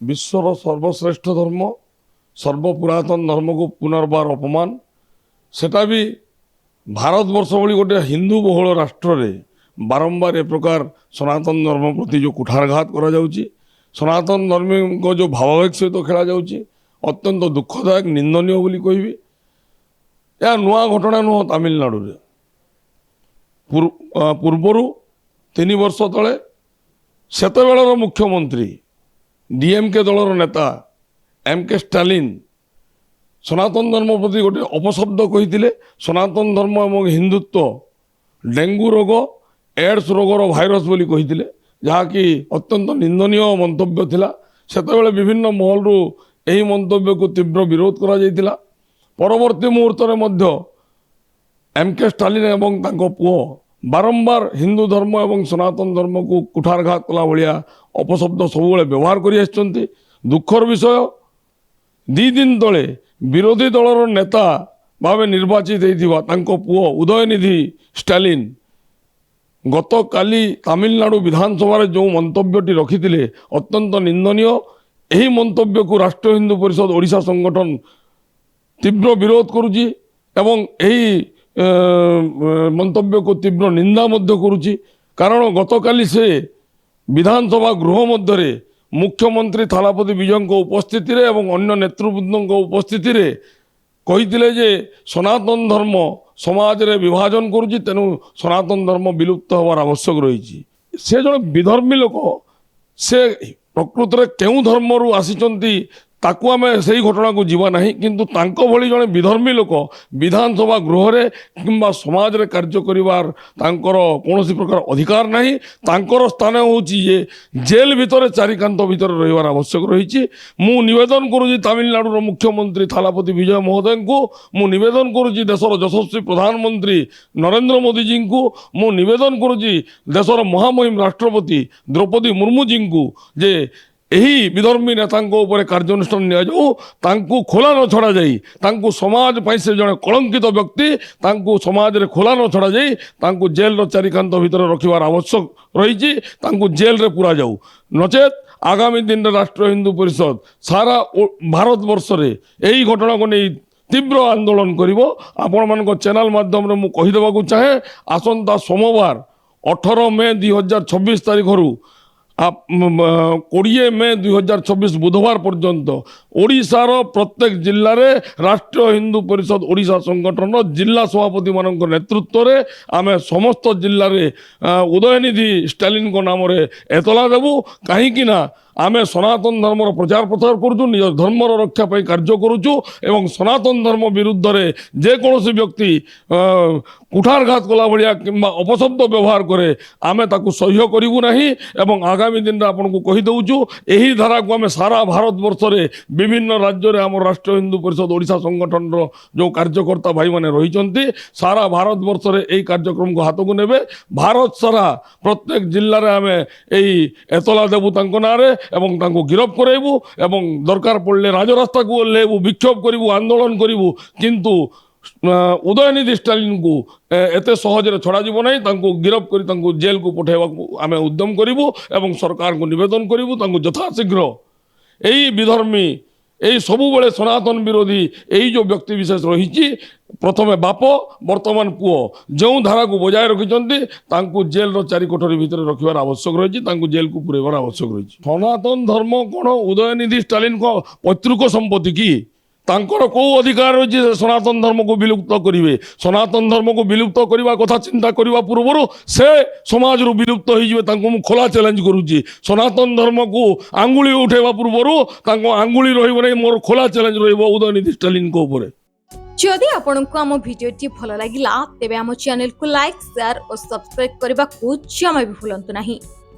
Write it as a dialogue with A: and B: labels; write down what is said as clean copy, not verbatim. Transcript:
A: विश्वर सर्वश्रेष्ठ धर्म सर्वपुरातन धर्म को पुनर्बार अपमान सेटा भी भारतवर्ष भली गोटे हिंदू बहुल राष्ट्र रे बारंबार ए प्रकार सनातन धर्म प्रति जो कुठारघात करा जाउची सनातन धर्म को जो भावावेग सहित खेला जाउची अत्यंत दुखदायक निंदनीय बोली कहबी या नुआ घटना नुह तमिलनाडु रे पूर्वर 3 वर्ष तले सेतेबेलर मुख्यमंत्री डीएमके दलर नेता एमके स्टालिन सनातन धर्म प्रति गोटे अपशब्द कही सनातन धर्म और हिंदुत्व डेंगू रोग एड्स रोगर भाइरस बोली कही जहाँकि अत्यंत निंदनीय मंतव्य थिला सेतेबेले विभिन्न महलू यही मंतव्य को तीव्र विरोध करा जायतिला परवर्ती मुहूर्त में एमके स्टालिन एवं तांको पुओ बारंबार हिंदू धर्म एवं सनातन धर्म को कुठारघात कला भाया अपशब्द सबुबले व्यवहार कर दुखर विषय 2 दिन तले विरोधी दलर नेता भाव निर्वाचित होता पुओ उदयनिधि स्टालिन गत काली तमिलनाडु विधानसभा जो मंतव्यटी रखी अत्यंत निंदनीय यही मंतव्य को राष्ट्रीय हिंदू परिषद ओडिशा संगठन तीव्र विरोध करुची एवं यही मंतव्य को तीव्र निंदा मध्य करुची कारण गत काली से विधानसभा गृह मध्य मुख्यमंत्री थालापति विजय उपस्थिति एवं अन्य नेतृवृंद उपस्थिति कही जे सनातन धर्म समाज रे विभाजन करुची तेणु सनातन धर्म विलुप्त होवार आवश्यक रही से जन विधर्मी लोक से प्रकृत में केउ धर्म रु आसी ताकू आम से घटना को जीवा नहीं किंतु तांको भली जने विधर्मी लोक विधानसभा गृह रे किंबा समाज रे कार्य करिवार तांकर कोनोसी प्रकार अधिकार नहीं तांकर स्थान होची जे जेल भितर चारिकांत भितर रहिवार आवश्यक रही मु निवेदन करूची तमिलनाडु मुख्यमंत्री थालापति विजय महोदय को मु निवेदन करूची देशर यशस्वी प्रधानमंत्री नरेंद्र मोदी जी को मु निवेदन करूची देशर महामहिम राष्ट्रपति द्रौपदी मुर्मू जी को जे यही विधर्मी नेता कार्यानुष्ठान नियाजाऊ खोला न छड़ा जाई समाज से जड़े कलंकित व्यक्ति समाज रे खोला न छड़ा जाई जेल चारिकांत भीतर रखिबार आवश्यक रही जेल रे पूरा जाऊ नचेत आगामी दिन राष्ट्रीय हिंदू परिषद सारा भारत वर्ष रे यही घटना को नहीं तीव्र आंदोलन करिवो आपण मान चैनल माध्यम रे मु कहिदेबाकू चाहे आसंता सोमवार 18 मे 2026 तारीख रु 20 मे 2026 बुधवार पर्यंत ओडिशार प्रत्येक जिले में राष्ट्रीय हिंदू परिषद ओडिशा संगठन जिला सभापति मान नेतृत्व में आम समस्त जिले में उदयनिधि स्टालिन को नाम एतला देवु कहीं आम सनातन धर्म प्रचार प्रसार करुचु निज धर्म रक्षा पाई कार्य करुचु एवं सनातन धर्म विरुद्ध रे जेकोसी व्यक्ति कुठारघात कला भाया किंबा अपशब्द व्यवहार करे आमे ताकू सह्य करिवु नहीं एवं आगामी दिन रे आपन को कहि दउचु एही धारा को आमे सारा भारत वर्ष रे विभिन्न राज्य रे हमर राष्ट्रीय हिंदू परिषद ओडिशा संगठन रो जो कार्यकर्ता भाई माने रहिचंती सारा भारत वर्ष रे एही कार्यक्रम को हाथ को नेबे भारत सारा प्रत्येक जिल्ला रे आमे एही एतला देबु तांको नारे एवं तांको गिरफ कराइबु एवं दरकार पड़ले राजरास्ता को लेबु विक्षोभ करिबु आंदोलन करिबु किंतु उदयनिधि स्टालिन को एते सहज छड़ा जीव नहीं तांको गिरफ करी तांको जेल को पठेबा आमे उद्यम करिबु एवं सरकार को निवेदन करिबु तांको यथाशीघ्र एही विधर्मी यही सबु बेले सनातन विरोधी यही जो व्यक्ति विशेष रही प्रथमे बाप वर्तमान पुओ जो धारा को बजाय रखिंट जेल चारि कोठरी भितर रखिबार आवश्यक रही जेल को पुरेबार आवश्यक रही सनातन धर्म कौन उदयनिधि स्टालिन को पैतृक संपत्ति की तांकर को अधिकार रही सनातन धर्म को विलुप्त करेंगे सनातन धर्म को विलुप्त करने कथा चिंता करने पूर्व से समाज रु विलुप्त हो खोला चैलेंज करुच्ची सनातन धर्म को आंगुली उठेवा पूर्व आंगुली रही मोर खोला चैलेंज उदयनिधि स्टालिन को ऊपर
B: जदि आपंक आम भिडी भल लगा तेब आम चैनल को लाइक शेयर और सब्सक्राइब करने को जमा भी भूलु नहीं।